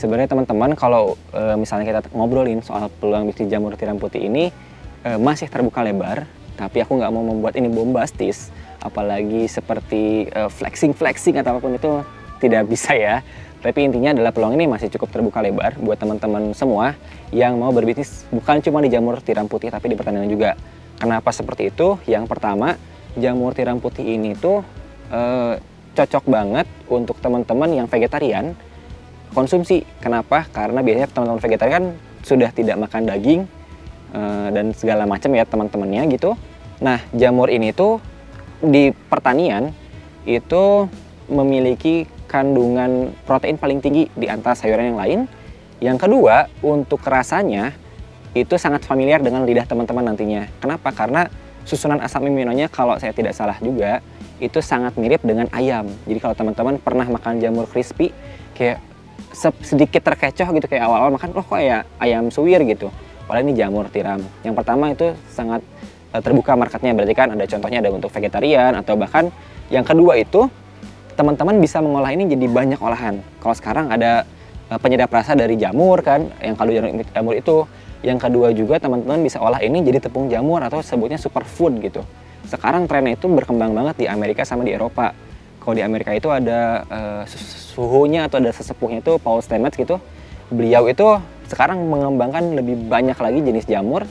Sebenarnya teman-teman kalau misalnya kita ngobrolin soal peluang bisnis jamur tiram putih ini masih terbuka lebar, tapi aku nggak mau membuat ini bombastis, apalagi seperti flexing atau apapun itu tidak bisa ya. Tapi intinya adalah peluang ini masih cukup terbuka lebar buat teman-teman semua yang mau berbisnis bukan cuma di jamur tiram putih tapi di pertanian juga. Kenapa seperti itu? Yang pertama, jamur tiram putih ini tuh cocok banget untuk teman-teman yang vegetarian konsumsi. Kenapa? Karena biasanya teman-teman vegetarian sudah tidak makan daging dan segala macam ya teman-temannya gitu. Nah, jamur ini tuh di pertanian itu memiliki kandungan protein paling tinggi di antara sayuran yang lain. Yang kedua, untuk rasanya itu sangat familiar dengan lidah teman-teman nantinya. Kenapa? Karena susunan asam aminonya kalau saya tidak salah juga itu sangat mirip dengan ayam. Jadi kalau teman-teman pernah makan jamur crispy kayak sedikit terkecoh gitu, kayak awal-awal makan loh kok ya ayam suwir gitu. Padahal ini jamur tiram. Yang pertama itu sangat terbuka marketnya, berarti kan ada contohnya ada untuk vegetarian atau bahkan yang kedua itu teman-teman bisa mengolah ini jadi banyak olahan. Kalau sekarang ada penyedap rasa dari jamur kan, yang kaldu jamur itu. Yang kedua juga teman-teman bisa olah ini jadi tepung jamur atau sebutnya superfood gitu. Sekarang trennya itu berkembang banget di Amerika sama di Eropa. Kalau di Amerika itu ada suhunya atau ada sesepuhnya itu Paul Stamets gitu. Beliau itu sekarang mengembangkan lebih banyak lagi jenis jamur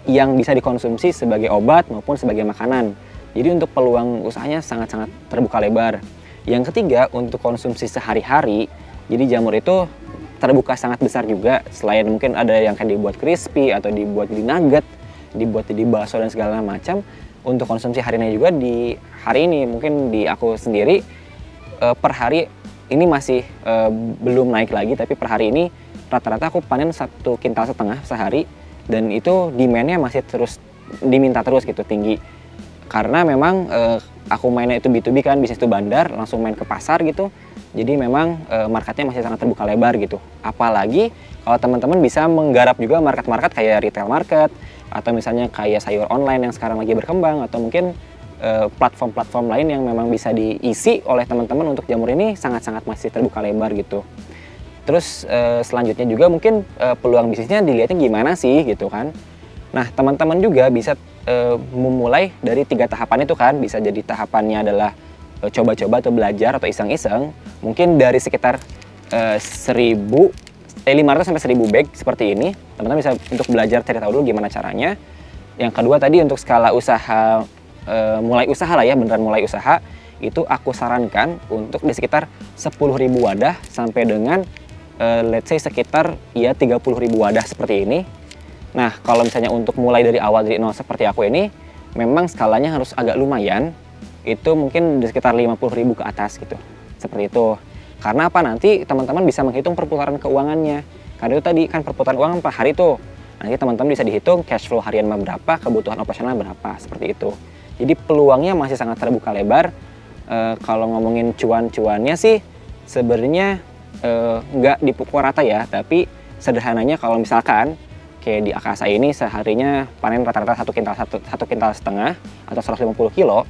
yang bisa dikonsumsi sebagai obat maupun sebagai makanan. Jadi untuk peluang usahanya sangat-sangat terbuka lebar. Yang ketiga, untuk konsumsi sehari-hari, jadi jamur itu terbuka sangat besar juga. Selain mungkin ada yang kayak dibuat crispy atau dibuat jadi nugget, dibuat jadi bakso dan segala macam. Untuk konsumsi hariannya juga di hari ini, mungkin di aku sendiri per hari ini masih belum naik lagi, tapi per hari ini rata-rata aku panen 1,5 kintal sehari, dan itu demand-nya masih terus diminta terus gitu tinggi. Karena memang aku mainnya itu B2B kan, bisnis itu bandar, langsung main ke pasar gitu. Jadi memang marketnya masih sangat terbuka lebar gitu. Apalagi kalau teman-teman bisa menggarap juga market-market kayak retail market, atau misalnya kayak sayur online yang sekarang lagi berkembang, atau mungkin platform-platform lain yang memang bisa diisi oleh teman-teman untuk jamur ini sangat-sangat masih terbuka lebar gitu. Terus selanjutnya juga mungkin peluang bisnisnya dilihatnya gimana sih gitu kan. Nah, teman-teman juga bisa memulai dari 3 tahapan itu kan. Bisa jadi tahapannya adalah coba-coba atau belajar atau iseng-iseng. Mungkin dari sekitar 500 sampai 1000 bag seperti ini. Teman-teman bisa untuk belajar cari tahu dulu gimana caranya. Yang kedua tadi untuk skala usaha, mulai usaha lah ya, beneran mulai usaha. Itu aku sarankan untuk di sekitar 10.000 wadah sampai dengan let's say sekitar ya 30.000 wadah seperti ini. Nah, kalau misalnya untuk mulai dari awal dari nol seperti aku ini, memang skalanya harus agak lumayan. Itu mungkin di sekitar 50.000 ke atas gitu. Seperti itu. Karena apa? Nanti teman-teman bisa menghitung perputaran keuangannya. Karena itu tadi kan perputaran uang per hari tuh. Nanti teman-teman bisa dihitung cash flow harian berapa, kebutuhan operasional berapa, seperti itu. Jadi peluangnya masih sangat terbuka lebar. Kalau ngomongin cuan-cuannya sih sebenarnya nggak dipukul rata ya, tapi sederhananya kalau misalkan kayak di Akasa ini seharinya panen rata-rata 1,5 kintal atau 150 kilo,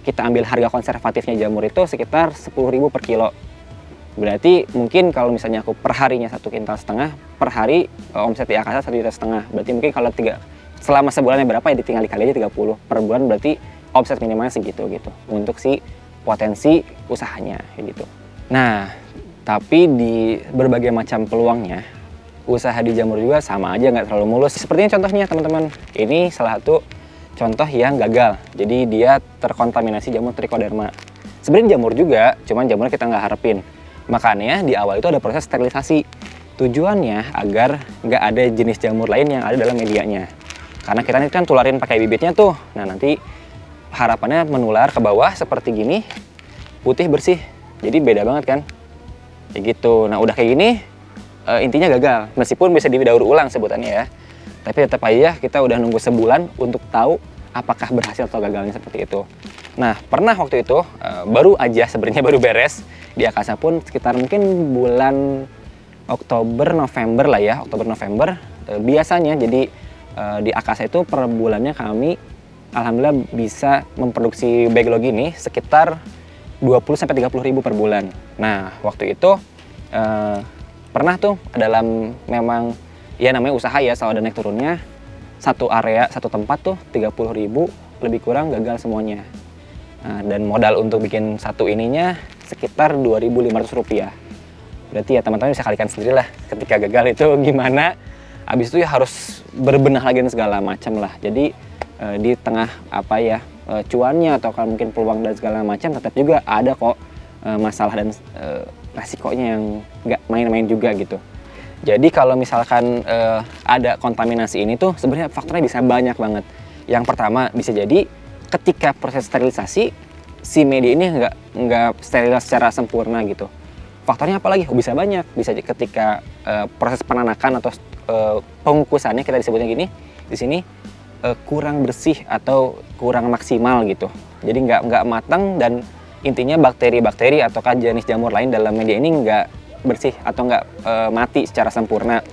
kita ambil harga konservatifnya jamur itu sekitar 10.000 per kilo. Berarti mungkin kalau misalnya aku per harinya 1,5 kintal per hari, omset di Akasa 1,5 juta. Berarti mungkin kalau selama sebulannya berapa ya, tinggal dikali aja 30 per bulan, berarti omset minimalnya segitu gitu untuk si potensi usahanya kayak gitu. Nah, tapi di berbagai macam peluangnya, usaha di jamur juga sama aja nggak terlalu mulus. Sepertinya contohnya teman-teman, ini salah satu contoh yang gagal. Jadi dia terkontaminasi jamur trichoderma. Sebenarnya jamur juga, cuman jamurnya kita nggak harapin. Makanya di awal itu ada proses sterilisasi. Tujuannya agar nggak ada jenis jamur lain yang ada dalam medianya. Karena kita ini kan tularin pakai bibitnya tuh. Nah, nanti harapannya menular ke bawah seperti gini, putih bersih. Jadi beda banget kan? Kayak gitu. Nah, udah kayak gini, intinya gagal. Meskipun bisa didaur ulang sebutannya ya. Tapi tetap aja kita udah nunggu sebulan untuk tahu apakah berhasil atau gagalnya seperti itu. Nah, pernah waktu itu, baru aja sebenarnya baru beres. Di Akasa pun sekitar mungkin bulan Oktober-November lah ya. Oktober-November. Biasanya jadi di Akasa itu per bulannya kami alhamdulillah bisa memproduksi backlog ini sekitar 20-30 ribu per bulan. Nah, waktu itu pernah tuh dalam memang ya namanya usaha ya, selalu ada naik turunnya. Satu area, satu tempat tuh 30.000 lebih kurang gagal semuanya. Nah, dan modal untuk bikin satu ininya sekitar Rp2.500. Berarti ya teman-teman bisa kalikan sendiri lah ketika gagal itu gimana. Habis itu ya harus berbenah lagi dan segala macam lah. Jadi di tengah apa ya cuannya atau kalau mungkin peluang dan segala macam, tetap juga ada kok masalah dan resikonya yang nggak main-main juga gitu. Jadi kalau misalkan ada kontaminasi ini tuh sebenarnya faktornya bisa banyak banget. Yang pertama bisa jadi ketika proses sterilisasi si media ini nggak steril secara sempurna gitu. Faktornya apa lagi? Bisa banyak. Bisa ketika proses penanakan atau pengukusannya, kita disebutnya gini di sini, kurang bersih atau kurang maksimal gitu. Jadi nggak matang, dan intinya bakteri-bakteri atau jenis jamur lain dalam media ini nggak bersih atau nggak mati secara sempurna.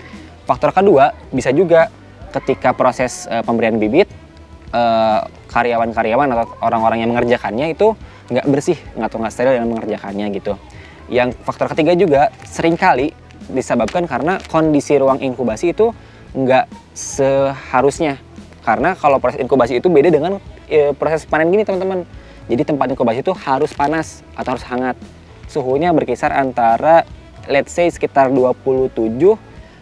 Faktor kedua bisa juga ketika proses pemberian bibit, karyawan-karyawan atau orang-orang yang mengerjakannya itu nggak bersih atau nggak steril dalam mengerjakannya gitu. Yang faktor ketiga juga seringkali disebabkan karena kondisi ruang inkubasi itu nggak seharusnya. Karena kalau proses inkubasi itu beda dengan proses panen gini teman-teman. Jadi tempat inkubasi itu harus panas atau harus hangat. Suhunya berkisar antara let's say sekitar 27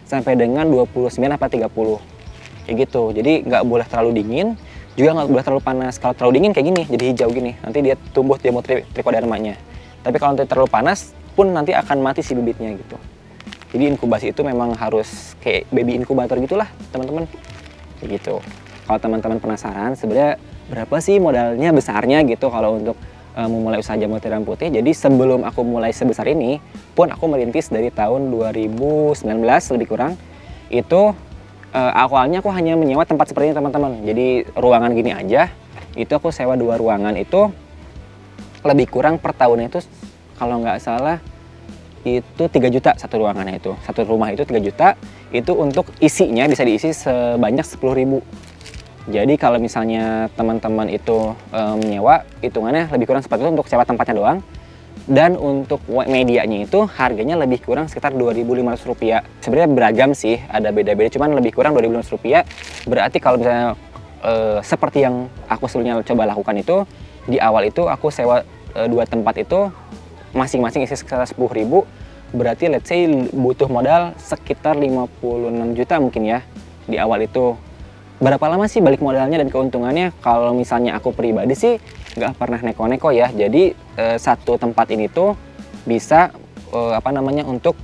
sampai dengan 29 atau 30. Kayak gitu. Jadi nggak boleh terlalu dingin, juga nggak boleh terlalu panas. Kalau terlalu dingin kayak gini, jadi hijau gini. Nanti dia tumbuh jamur trichodermanya. Tapi kalau nanti terlalu panas pun nanti akan mati si bibitnya gitu. Jadi inkubasi itu memang harus kayak baby inkubator gitulah teman-teman. Kayak gitu. Kalau teman-teman penasaran sebenarnya berapa sih modalnya besarnya gitu kalau untuk memulai usaha jamur tiram putih. Jadi sebelum aku mulai sebesar ini pun aku merintis dari tahun 2019 lebih kurang. Itu awalnya aku hanya menyewa tempat seperti ini teman-teman. Jadi ruangan gini aja. Itu aku sewa 2 ruangan, itu lebih kurang per tahunnya itu kalau nggak salah itu 3 juta satu ruangannya itu. Satu rumah itu 3 juta. Itu untuk isinya bisa diisi sebanyak 10.000. Jadi kalau misalnya teman-teman itu menyewa, hitungannya lebih kurang seperti itu untuk sewa tempatnya doang. Dan untuk medianya itu harganya lebih kurang sekitar Rp2.500. Sebenarnya beragam sih, ada beda-beda, cuman lebih kurang Rp2.500. Berarti kalau misalnya seperti yang aku sebelumnya coba lakukan itu, di awal itu aku sewa 2 tempat itu masing-masing isi sekitar 10.000. Berarti let's say butuh modal sekitar 56 juta mungkin ya di awal itu. Berapa lama sih balik modalnya dan keuntungannya? Kalau misalnya aku pribadi sih nggak pernah neko-neko ya. Jadi satu tempat ini tuh bisa untuk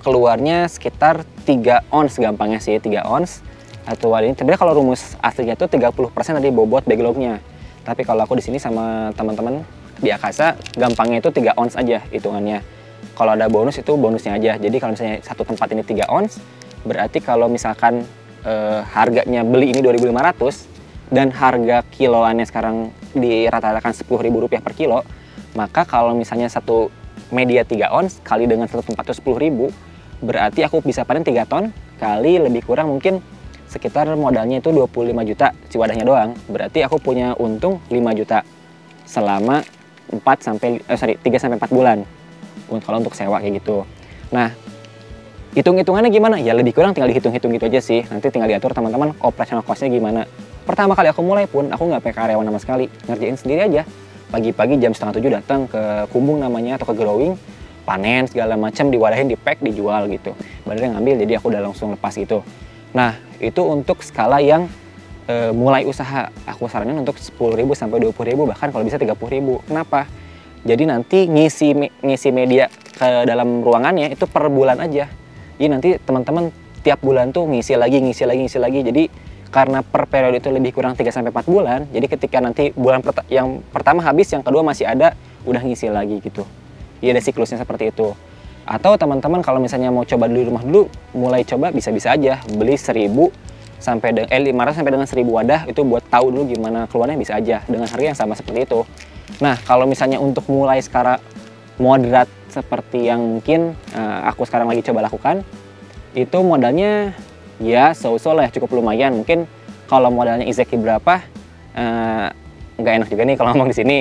keluarnya sekitar 3 ons gampangnya sih, 3 ons atau ini. Sebenarnya kalau rumus aslinya tuh 30% dari bobot backlognya. Tapi kalau aku di sini sama teman-teman di Akasa gampangnya itu 3 ons aja hitungannya. Kalau ada bonus itu bonusnya aja. Jadi kalau misalnya satu tempat ini 3 ons, berarti kalau misalkan harganya beli ini Rp2.500 dan harga kiloannya sekarang dirata-ratakan Rp10.000 per kilo, maka kalau misalnya satu media 3 ons kali dengan satu tempat itu 10.000, berarti aku bisa panen 3 ton kali lebih kurang mungkin sekitar modalnya itu 25 juta si wadahnya doang. Berarti aku punya untung 5 juta selama 3 sampai 4 bulan kalau untuk sewa kayak gitu. Nah, hitung-hitungannya gimana? Ya lebih kurang tinggal dihitung-hitung gitu aja sih. Nanti tinggal diatur teman-teman operasional cost-nya gimana. Pertama kali aku mulai pun aku nggak pakai karyawan sama sekali, ngerjain sendiri aja. Pagi-pagi jam 6:30 datang ke kumbung namanya atau ke growing, panen segala macam, diwadahin, di-pack, dijual gitu. Badarnya ngambil, jadi aku udah langsung lepas gitu. Nah, itu untuk skala yang mulai usaha. Aku saranin untuk 10.000 sampai 20.000, bahkan kalau bisa 30.000. Kenapa? Jadi nanti ngisi media ke dalam ruangannya itu per bulan aja. Jadi nanti teman-teman tiap bulan tuh ngisi lagi. Jadi karena per periode itu lebih kurang 3 sampai 4 bulan, jadi ketika nanti bulan yang pertama habis, yang kedua masih ada, udah ngisi lagi gitu. Iya, ada siklusnya seperti itu. Atau teman-teman kalau misalnya mau coba di rumah dulu, mulai coba bisa-bisa aja beli 500 sampai dengan 1.000 wadah itu buat tahu dulu gimana keluarnya, bisa aja dengan harga yang sama seperti itu. Nah, kalau misalnya untuk mulai sekarang moderat seperti yang mungkin aku sekarang lagi coba lakukan, itu modalnya ya so-so lah, cukup lumayan. Mungkin kalau modalnya exactly berapa nggak enak juga nih kalau ngomong di sini.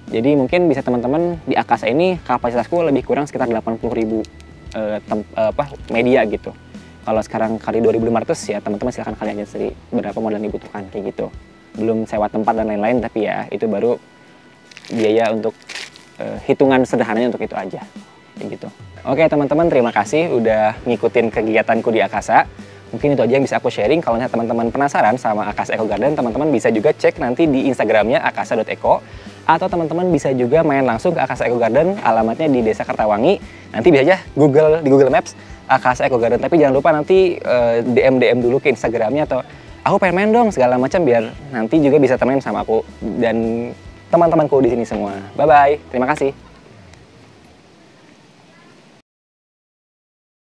Jadi mungkin bisa teman-teman di Akasa ini kapasitasku lebih kurang sekitar 80.000. media gitu. Kalau sekarang kali 2.500 ya teman-teman silahkan kalian aja sendiri berapa modal yang dibutuhkan kayak gitu. Belum sewa tempat dan lain-lain, tapi ya itu baru biaya untuk hitungan sederhananya untuk itu aja kayak gitu. Oke teman-teman, terima kasih udah ngikutin kegiatanku di Akasa. Mungkin itu aja yang bisa aku sharing. Kalau teman-teman penasaran sama Akasa Eco Garden, teman-teman bisa juga cek nanti di Instagramnya akasa.eco, atau teman-teman bisa juga main langsung ke Akasa Eco Garden, alamatnya di Desa Kertawangi. Nanti bisa aja di Google Maps Akasa Eco Garden, tapi jangan lupa nanti DM dulu ke Instagramnya atau aku pengen main dong segala macam, biar nanti juga bisa temenin sama aku dan teman-temanku di sini semua. Bye bye, terima kasih.